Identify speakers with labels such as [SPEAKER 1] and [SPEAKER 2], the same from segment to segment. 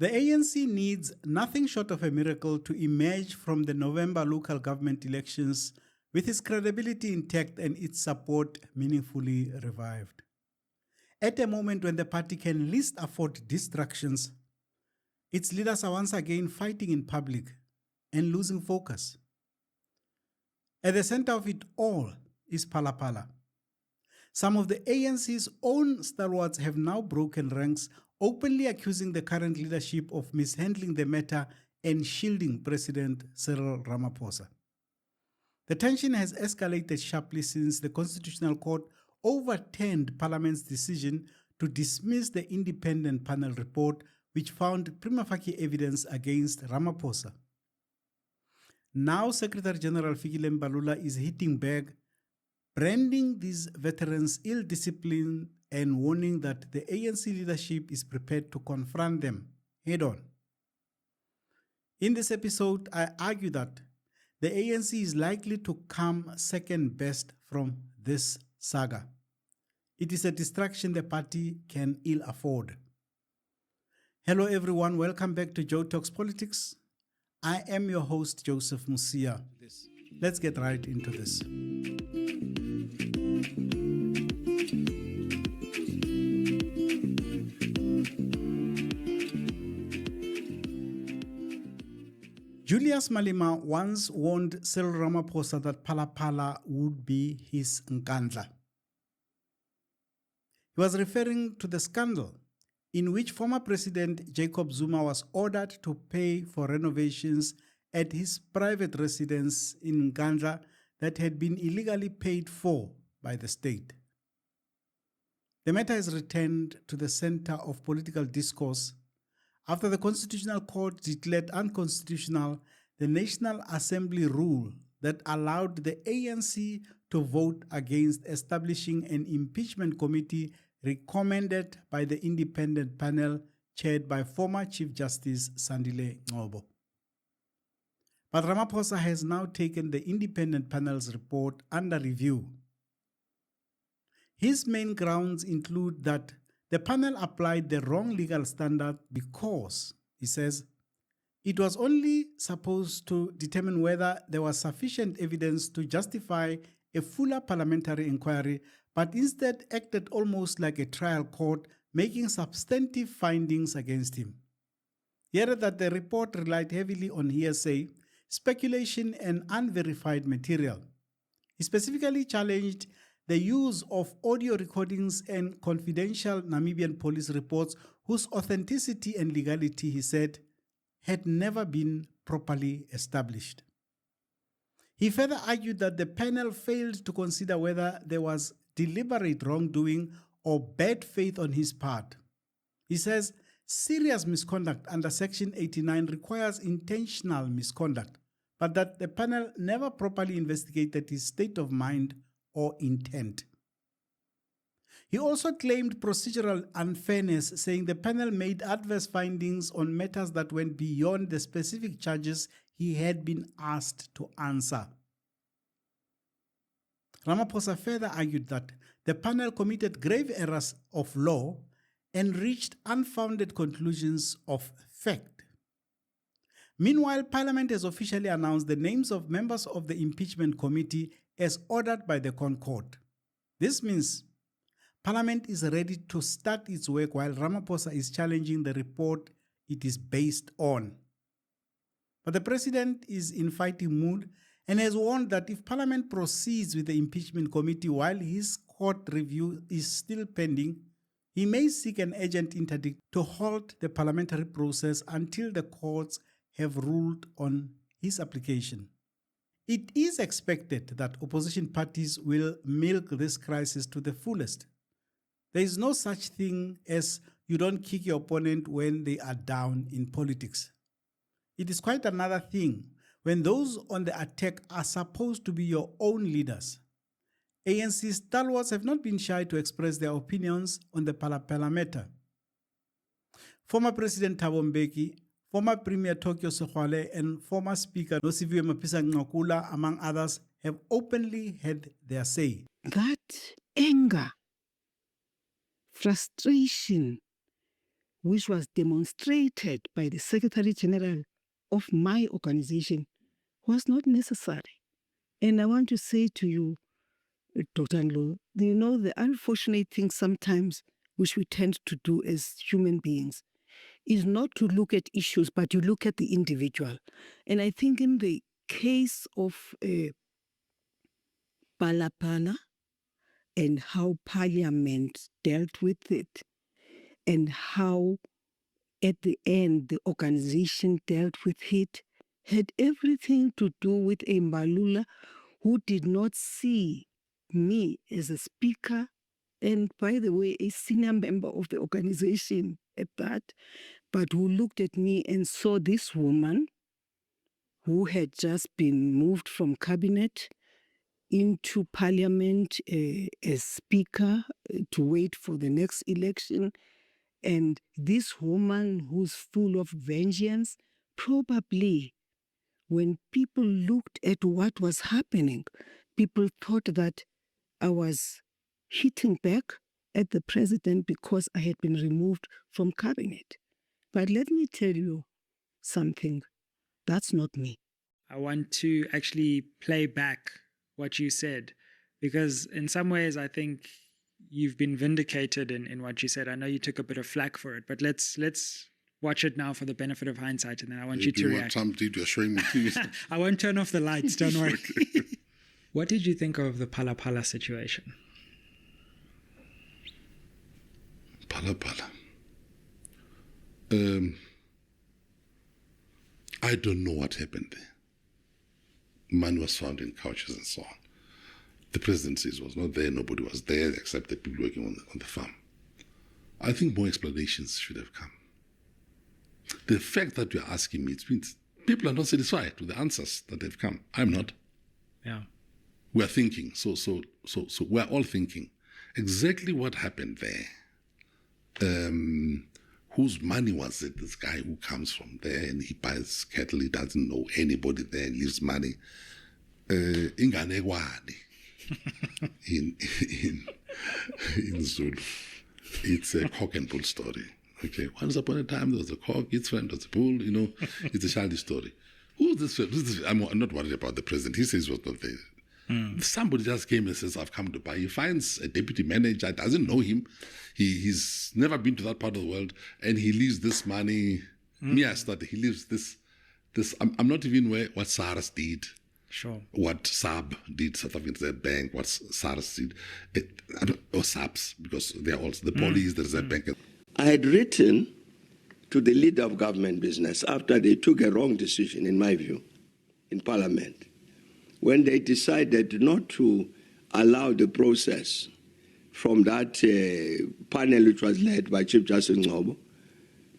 [SPEAKER 1] The ANC needs nothing short of a miracle to emerge from the November local government elections with its credibility intact and its support meaningfully revived. At a moment when the party can least afford distractions, its leaders are once again fighting in public and losing focus. At the center of it all is Phala Phala. Some of the ANC's own stalwarts have now broken ranks, openly accusing the current leadership of mishandling the matter and shielding President Cyril Ramaphosa. The tension has escalated sharply since the Constitutional Court overturned Parliament's decision to dismiss the independent panel report, which found prima facie evidence against Ramaphosa. Now Secretary-General Fikile Mbalula is hitting back, branding these veterans ill-disciplined and warning that the ANC leadership is prepared to confront them head-on. In this episode, I argue that the ANC is likely to come second best from this saga. It is a distraction the party can ill afford. Hello everyone, welcome back to Joe Talks Politics. I am your host, Joseph Musia. Let's get right into this. Julius Malema once warned Cyril Ramaphosa that Phala Phala would be his nkandla. He was referring to the scandal in which former President Jacob Zuma was ordered to pay for renovations at his private residence in Nkandla that had been illegally paid for by the state. The matter has returned to the center of political discourse after the Constitutional Court declared unconstitutional the National Assembly rule that allowed the ANC to vote against establishing an impeachment committee recommended by the independent panel chaired by former Chief Justice Sandile Ngcobo. But Ramaphosa has now taken the independent panel's report under review. His main grounds include that the panel applied the wrong legal standard because, he says, it was only supposed to determine whether there was sufficient evidence to justify a fuller parliamentary inquiry, but instead acted almost like a trial court, making substantive findings against him. He added that the report relied heavily on hearsay, speculation, and unverified material. He specifically challenged the use of audio recordings and confidential Namibian police reports whose authenticity and legality, he said, had never been properly established. He further argued that the panel failed to consider whether there was deliberate wrongdoing or bad faith on his part. He says serious misconduct under Section 89 requires intentional misconduct, but that the panel never properly investigated his state of mind or intent. He also claimed procedural unfairness, saying the panel made adverse findings on matters that went beyond the specific charges he had been asked to answer. Ramaphosa further argued that the panel committed grave errors of law and reached unfounded conclusions of fact. Meanwhile, Parliament has officially announced the names of members of the impeachment committee as ordered by the Concord. This means Parliament is ready to start its work while Ramaphosa is challenging the report it is based on. But the President is in fighting mood and has warned that if Parliament proceeds with the impeachment committee while his court review is still pending, he may seek an urgent interdict to halt the parliamentary process until the courts have ruled on his application. It is expected that opposition parties will milk this crisis to the fullest. There is no such thing as you don't kick your opponent when they are down in politics. It is quite another thing when those on the attack are supposed to be your own leaders. ANC stalwarts have not been shy to express their opinions on the Phala Phala matter. Former President Thabo Mbeki, former Premier Tokyo Sexwale, and former Speaker Nosiviwe Mapisa-Nqakula, among others, have openly had their say.
[SPEAKER 2] That anger, frustration, which was demonstrated by the Secretary-General of my organization, was not necessary. And I want to say to you, Dr. Ndlovu, you know, the unfortunate thing sometimes which we tend to do as human beings is not to look at issues, but to look at the individual. And I think in the case of Phala Phala and how Parliament dealt with it, and how at the end the organization dealt with it, had everything to do with a Mbalula who did not see me as a speaker, and by the way, a senior member of the organization at that, but who looked at me and saw this woman who had just been moved from cabinet into parliament as speaker to wait for the next election. And this woman who's full of vengeance, probably when people looked at what was happening, people thought that I was hitting back at the president because I had been removed from cabinet. But let me tell you something. That's not me.
[SPEAKER 3] I want to actually play back what you said, because in some ways I think you've been vindicated in what you said. I know you took a bit of flack for it, but let's watch it now for the benefit of hindsight, and then I want you to react.
[SPEAKER 4] You're showing me too.
[SPEAKER 3] I won't turn off the lights, don't worry.
[SPEAKER 4] Okay.
[SPEAKER 3] What did you think of the Phala Phala situation?
[SPEAKER 4] Phala Phala. I don't know what happened there. Money was found in couches and so on. The presidency was not there. Nobody was there except the people working on the farm. I think more explanations should have come. The fact that you're asking me, it means people are not satisfied with the answers that have come. I'm not.
[SPEAKER 3] Yeah.
[SPEAKER 4] We're thinking. So we're all thinking exactly what happened there. Whose money was it? This guy who comes from there and he buys cattle, he doesn't know anybody there, leaves money. Inganekwane in Zulu. It's a cock and bull story. Okay, once upon a time there was a cock, its friend was a bull, you know, it's a childish story. Who's this? I'm not worried about the president. He says he was not there. Somebody just came and says, I've come to buy. He finds a deputy manager, doesn't know him. He's never been to that part of the world, and he leaves this money. He leaves this. I'm not even aware what SARS did.
[SPEAKER 3] Sure.
[SPEAKER 4] What SAB did, South African Reserve Bank, what SARS did, or SAPS, because they're also the police, the Reserve Bank.
[SPEAKER 5] I had written to the leader of government business after they took a wrong decision, in my view, in Parliament, when they decided not to allow the process from that panel which was led by Chief Justice Thabo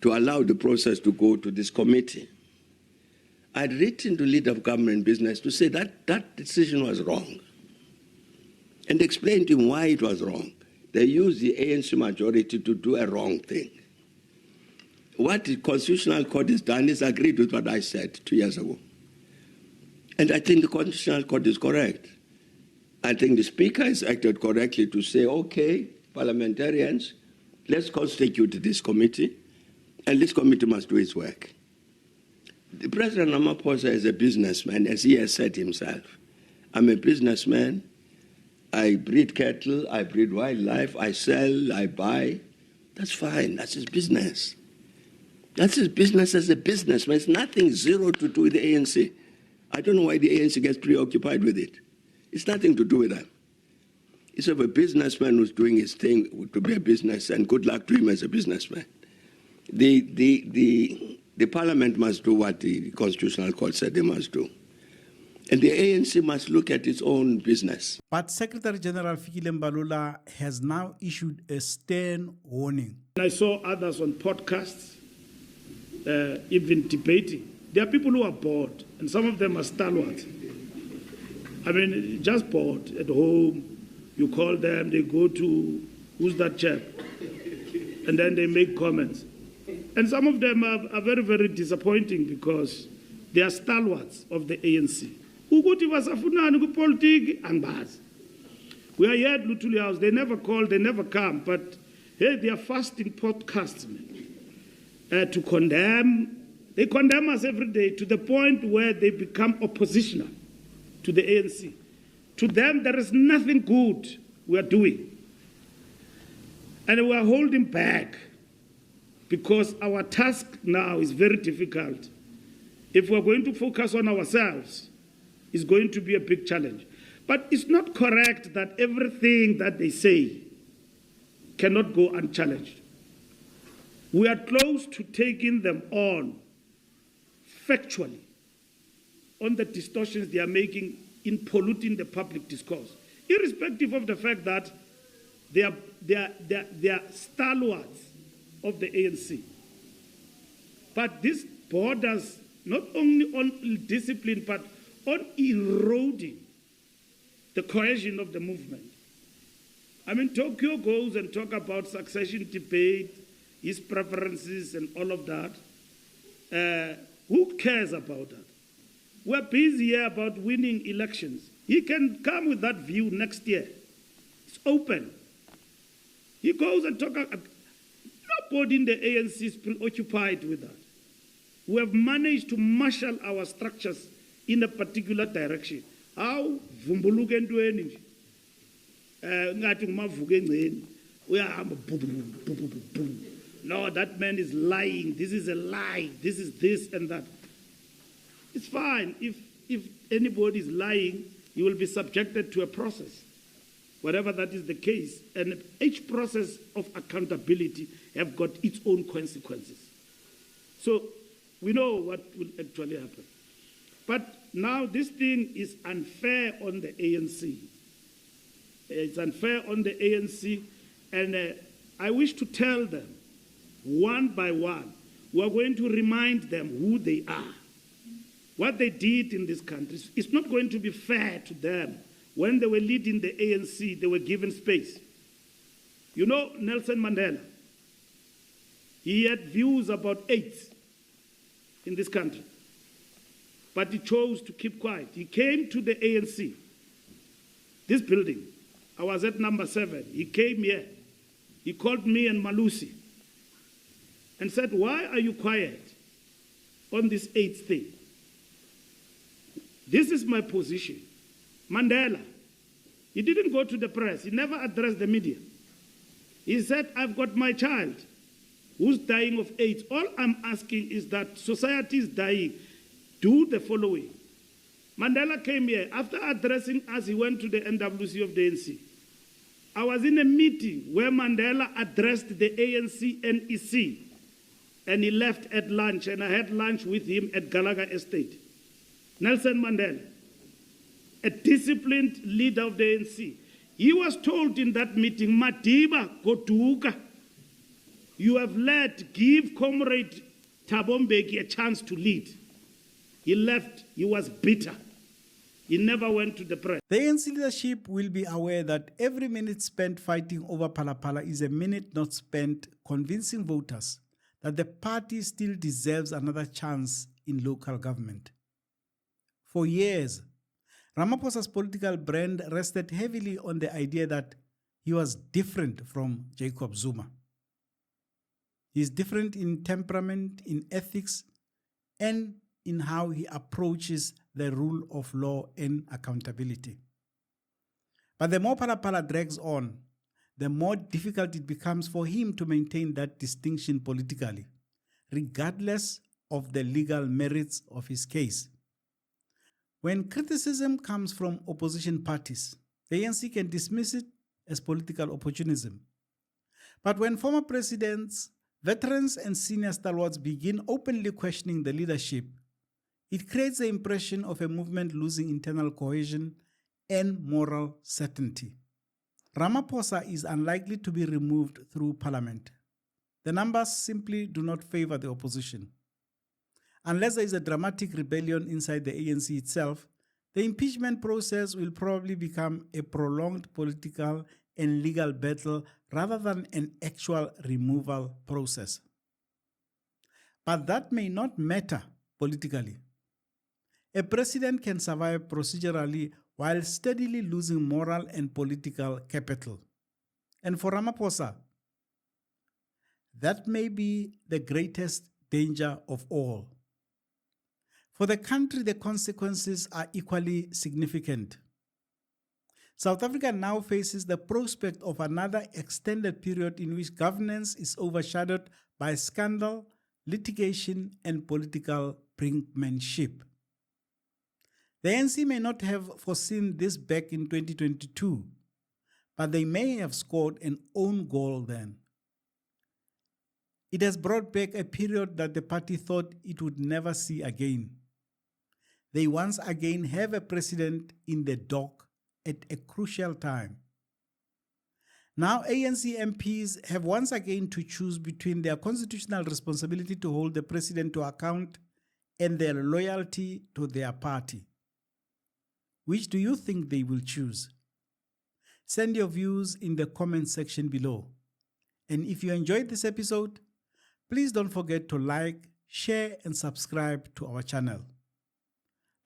[SPEAKER 5] to allow the process to go to this committee. I had written to leader of government business to say that that decision was wrong and explain to him why it was wrong. They used the ANC majority to do a wrong thing. What the Constitutional Court has done is agreed with what I said 2 years ago. And I think the Constitutional Court is correct. I think the Speaker has acted correctly to say, okay, parliamentarians, let's constitute this committee, and this committee must do its work. The President Ramaphosa is a businessman, as he has said himself. I'm a businessman. I breed cattle, I breed wildlife, I sell, I buy. That's fine. That's his business. That's his business as a businessman. It's nothing zero to do with the ANC. I don't know why the ANC gets preoccupied with it. It's nothing to do with that. It's of a businessman who's doing his thing to be a business, and good luck to him as a businessman. The Parliament must do what the Constitutional Court said they must do. And the ANC must look at its own business.
[SPEAKER 1] But Secretary-General Fikile Mbalula has now issued a stern warning.
[SPEAKER 6] I saw others on podcasts, even debating. There are people who are bored, and some of them are stalwarts. I mean, just bored at home. You call them, they go to, who's that chap? And then they make comments. And some of them are very, very disappointing because they are stalwarts of the ANC. We are here at Lutuli House. They never call, they never come. But hey, they are fasting podcasts. Man. to condemn. They condemn us every day to the point where they become oppositional to the ANC. To them, there is nothing good we are doing. And we are holding back because our task now is very difficult. If we're going to focus on ourselves, it's going to be a big challenge. But it's not correct that everything that they say cannot go unchallenged. We are close to taking them on factually on the distortions they are making in polluting the public discourse, irrespective of the fact that they are stalwarts of the ANC. But this borders not only on discipline, but on eroding the cohesion of the movement. I mean, Tokyo goes and talk about succession debate, his preferences and all of that. Who cares about that? We're busy here about winning elections. He can come with that view next year. It's open. He goes and talks. Nobody in the ANC is preoccupied with that. We have managed to marshal our structures in a particular direction. How? Vumbuluke entweni nje. Ngathi ngumavuke engceni. Uyahamba boom. No, that man is lying. This is a lie. This is this and that. It's fine. If anybody is lying, you will be subjected to a process, whatever that is the case. And each process of accountability have got its own consequences. So we know what will actually happen. But now this thing is unfair on the ANC. It's unfair on the ANC, and I wish to tell them, one by one, we are going to remind them who they are. What they did in this country is not going to be fair to them. When they were leading the ANC, they were given space. You know Nelson Mandela? He had views about AIDS in this country, but he chose to keep quiet. He came to the ANC, this building. I was at number 7. He came here. He called me and Malusi and said, "Why are you quiet on this AIDS thing? This is my position." Mandela, he didn't go to the press. He never addressed the media. He said, "I've got my child who's dying of AIDS. All I'm asking is that society is dying. Do the following." Mandela came here. After addressing us, he went to the NWC of the ANC. I was in a meeting where Mandela addressed the ANC NEC, and he left at lunch, and I had lunch with him at Gallagher Estate. Nelson Mandela, a disciplined leader of the ANC. He was told in that meeting, "Madiba, Goduka, you have give Comrade Thabo Mbeki a chance to lead." He left. He was bitter. He never went to the press.
[SPEAKER 1] The ANC leadership will be aware that every minute spent fighting over Phala Phala is a minute not spent convincing voters that the party still deserves another chance in local government. For years, Ramaphosa's political brand rested heavily on the idea that he was different from Jacob Zuma. He is different in temperament, in ethics, and in how he approaches the rule of law and accountability. But the more Phala Phala drags on, the more difficult it becomes for him to maintain that distinction politically, regardless of the legal merits of his case. When criticism comes from opposition parties, the ANC can dismiss it as political opportunism. But when former presidents, veterans, and senior stalwarts begin openly questioning the leadership, it creates the impression of a movement losing internal cohesion and moral certainty. Ramaphosa is unlikely to be removed through parliament. The numbers simply do not favor the opposition. Unless there is a dramatic rebellion inside the ANC itself, the impeachment process will probably become a prolonged political and legal battle rather than an actual removal process. But that may not matter politically. A president can survive procedurally while steadily losing moral and political capital. And for Ramaphosa, That may be the greatest danger of all. For the country, the consequences are equally significant. South Africa now faces the prospect of another extended period in which governance is overshadowed by scandal, litigation, and political brinkmanship. The ANC may not have foreseen this back in 2022, but they may have scored an own goal then. It has brought back a period that the party thought it would never see again. They once again have a president in the dock at a crucial time. Now ANC MPs have once again to choose between their constitutional responsibility to hold the president to account and their loyalty to their party. Which do you think they will choose? Send your views in the comment section below. And if you enjoyed this episode, please don't forget to like, share, and subscribe to our channel.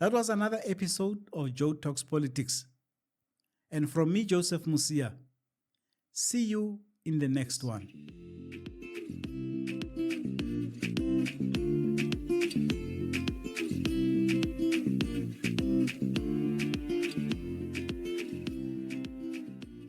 [SPEAKER 1] That was another episode of Joe Talks Politics. And from me, Joseph Musia, see you in the next one.